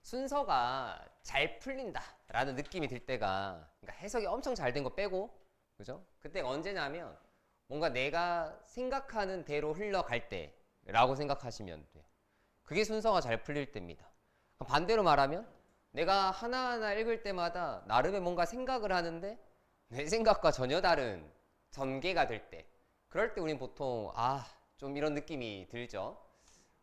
순서가 잘 풀린다라는 느낌이 들 때가, 그러니까 해석이 엄청 잘 된 거 빼고, 그죠? 그때가 언제냐면 뭔가 내가 생각하는 대로 흘러갈 때라고 생각하시면 돼요. 그게 순서가 잘 풀릴 때입니다. 반대로 말하면 내가 하나하나 읽을 때마다 나름의 뭔가 생각을 하는데 내 생각과 전혀 다른 전개가 될 때, 그럴 때 우린 보통 좀 이런 느낌이 들죠.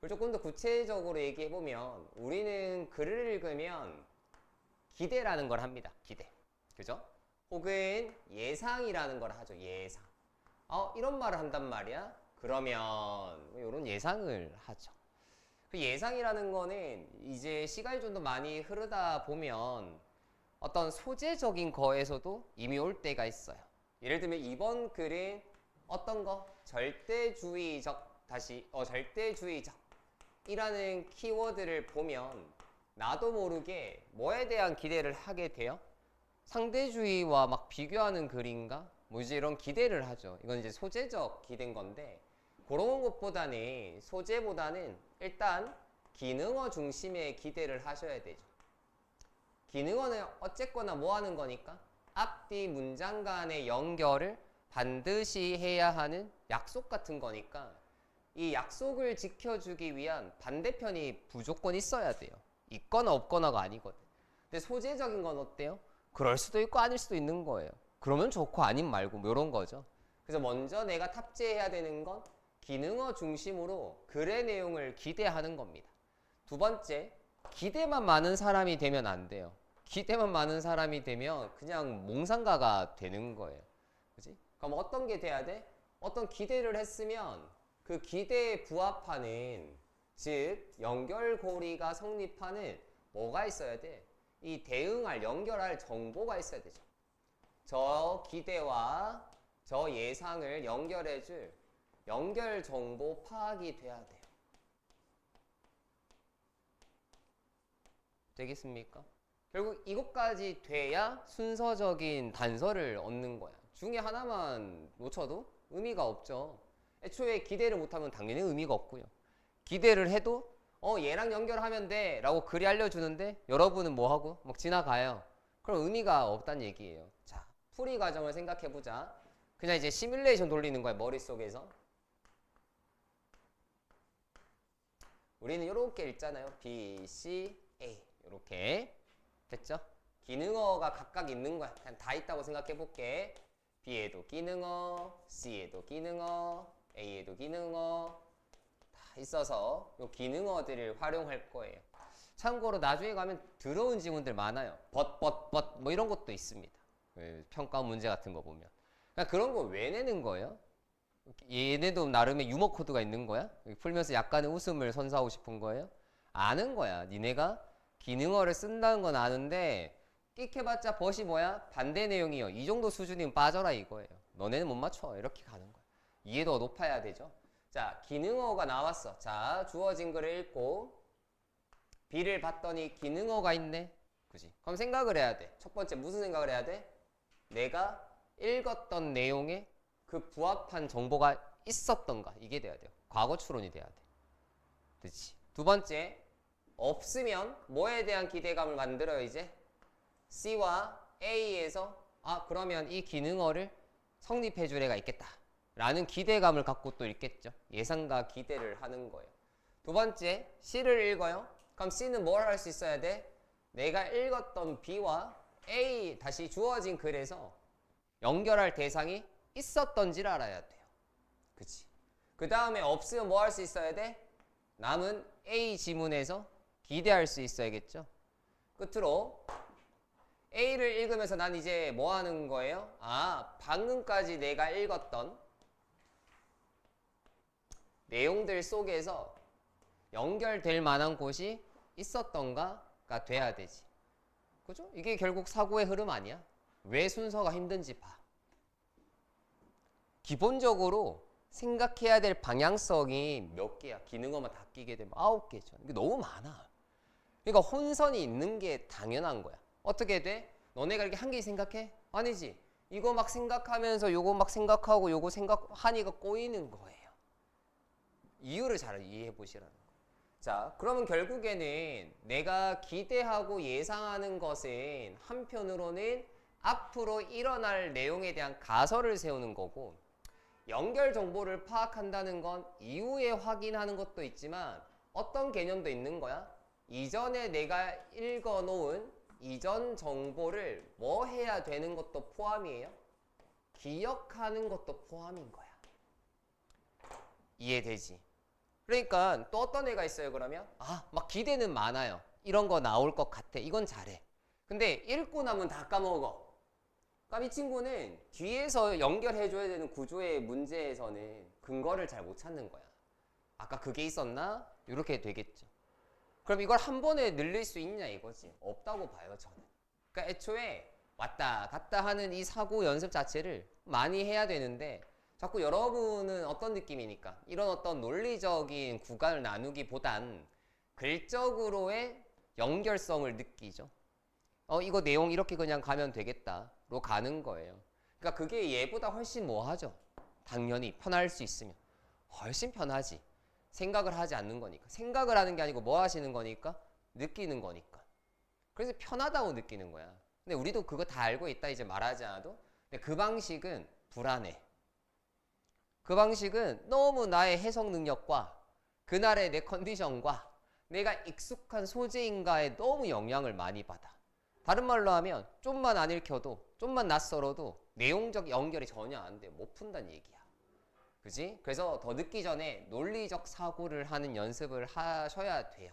그리고 조금 더 구체적으로 얘기해보면 우리는 글을 읽으면 기대라는 걸 합니다. 기대. 그죠? 혹은 예상이라는 걸 하죠. 예상. 이런 말을 한단 말이야? 그러면 이런 예상을 하죠. 그 예상이라는 거는 이제 시간이 좀 더 많이 흐르다 보면 어떤 소재적인 거에서도 이미 올 때가 있어요. 예를 들면 이번 글은 어떤 거? 절대주의적, 절대주의적 이라는 키워드를 보면 나도 모르게 뭐에 대한 기대를 하게 돼요? 상대주의와 막 비교하는 글인가? 뭐 이제 이런 기대를 하죠. 이건 이제 소재적 기대인 건데, 그런 것보다는, 소재보다는 일단 기능어 중심의 기대를 하셔야 되죠. 기능어는 어쨌거나 뭐 하는 거니까? 앞뒤 문장 간의 연결을 반드시 해야 하는 약속 같은 거니까 이 약속을 지켜주기 위한 반대편이 무조건 있어야 돼요. 있거나 없거나가 아니거든. 근데 소재적인 건 어때요? 그럴 수도 있고 아닐 수도 있는 거예요. 그러면 좋고 아님 말고 뭐 이런 거죠. 그래서 먼저 내가 탑재해야 되는 건 기능어 중심으로 글의 내용을 기대하는 겁니다. 두 번째, 기대만 많은 사람이 되면 안 돼요. 기대만 많은 사람이 되면 그냥 몽상가가 되는 거예요. 그치? 그럼 어떤 게 돼야 돼? 어떤 기대를 했으면 그 기대에 부합하는, 즉 연결고리가 성립하는 뭐가 있어야 돼? 이 대응할, 연결할 정보가 있어야 되죠. 저 기대와 저 예상을 연결해줄 연결 정보 파악이 돼야 돼요. 되겠습니까? 결국 이것까지 돼야 순서적인 단서를 얻는 거야. 중에 하나만 놓쳐도 의미가 없죠. 애초에 기대를 못하면 당연히 의미가 없고요. 기대를 해도 얘랑 연결하면 돼 라고 글이 알려주는데 여러분은 뭐하고? 막 지나가요. 그럼 의미가 없다는 얘기예요. 자, 풀이 과정을 생각해보자. 그냥 이제 시뮬레이션 돌리는 거야, 머릿속에서. 우리는 이렇게 읽잖아요. B, C, A 이렇게. 됐죠? 기능어가 각각 있는 거야. 그냥 다 있다고 생각해볼게. B에도 기능어, C에도 기능어, A에도 기능어 다 있어서 이 기능어들을 활용할 거예요. 참고로 나중에 가면 더러운 지문들 많아요. but 뭐 이런 것도 있습니다. 평가 문제 같은 거 보면. 그러니까 그런 거 왜 내는 거예요? 얘네도 나름의 유머 코드가 있는 거야? 풀면서 약간의 웃음을 선사하고 싶은 거예요? 아는 거야. 니네가 기능어를 쓴다는 건 아는데 끽해봤자 벗이 뭐야? 반대 내용이요. 이 정도 수준이면 빠져라 이거예요. 너네는 못 맞춰. 이렇게 가는 거야. 이해도가 높아야 되죠. 자, 기능어가 나왔어. 자, 주어진 글을 읽고 B를 봤더니 기능어가 있네. 그지? 그럼 생각을 해야 돼. 첫 번째 무슨 생각을 해야 돼? 내가 읽었던 내용에 그 부합한 정보가 있었던가. 이게 돼야 돼요. 과거 추론이 돼야 돼. 그치? 두 번째, 없으면 뭐에 대한 기대감을 만들어요, 이제? C와 A에서 그러면 이 기능어를 성립해 줄 애가 있겠다 라는 기대감을 갖고 또 읽겠죠. 예상과 기대를 하는 거예요. 두 번째, C를 읽어요. 그럼 C는 뭘 할 수 있어야 돼? 내가 읽었던 B와 A 다시 주어진 글에서 연결할 대상이 있었던지를 알아야 돼요. 그치? 그 다음에 없으면 뭐 할 수 있어야 돼? 남은 A 지문에서 기대할 수 있어야겠죠. 끝으로 A를 읽으면서 난 이제 뭐 하는 거예요? 방금까지 내가 읽었던 내용들 속에서 연결될 만한 곳이 있었던가가 돼야 되지. 그죠? 이게 결국 사고의 흐름 아니야? 왜 순서가 힘든지 봐. 기본적으로 생각해야 될 방향성이 몇 개야? 기능어만 다 끼게 되면 9개죠. 이게 너무 많아. 그러니까 혼선이 있는 게 당연한 거야. 어떻게 돼? 너네가 이렇게 한 개 생각해? 아니지. 이거 막 생각하면서 요거 막 생각하고 요거 생각하니까 꼬이는 거예요. 이유를 잘 이해해 보시라는 거예요. 자, 그러면 결국에는 내가 기대하고 예상하는 것은 한편으로는 앞으로 일어날 내용에 대한 가설을 세우는 거고, 연결 정보를 파악한다는 건 이후에 확인하는 것도 있지만 어떤 개념도 있는 거야? 이전에 내가 읽어놓은 이전 정보를 뭐 해야 되는 것도 포함이에요? 기억하는 것도 포함인 거야. 이해되지? 그러니까 또 어떤 애가 있어요, 그러면? 막 기대는 많아요. 이런 거 나올 것 같아. 이건 잘해. 근데 읽고 나면 다 까먹어. 그러니까 이 친구는 뒤에서 연결해줘야 되는 구조의 문제에서는 근거를 잘 못 찾는 거야. 아까 그게 있었나? 이렇게 되겠죠. 그럼 이걸 한 번에 늘릴 수 있냐 이거지. 없다고 봐요, 저는. 그러니까 애초에 왔다 갔다 하는 이 사고 연습 자체를 많이 해야 되는데, 자꾸 여러분은 어떤 느낌이니까 이런 어떤 논리적인 구간을 나누기보단 글적으로의 연결성을 느끼죠. 이거 내용 이렇게 그냥 가면 되겠다로 가는 거예요. 그러니까 그게 얘보다 훨씬 뭐하죠? 당연히 편할 수 있으면 훨씬 편하지. 생각을 하지 않는 거니까. 생각을 하는 게 아니고 뭐 하시는 거니까? 느끼는 거니까. 그래서 편하다고 느끼는 거야. 근데 우리도 그거 다 알고 있다 이제 말하지 않아도. 근데 그 방식은 불안해. 그 방식은 너무 나의 해석 능력과 그날의 내 컨디션과 내가 익숙한 소재인가에 너무 영향을 많이 받아. 다른 말로 하면 좀만 안 읽혀도 좀만 낯설어도 내용적 연결이 전혀 안 돼. 못 푼다는 얘기야. 그지? 그래서 더 늦기 전에 논리적 사고를 하는 연습을 하셔야 돼요.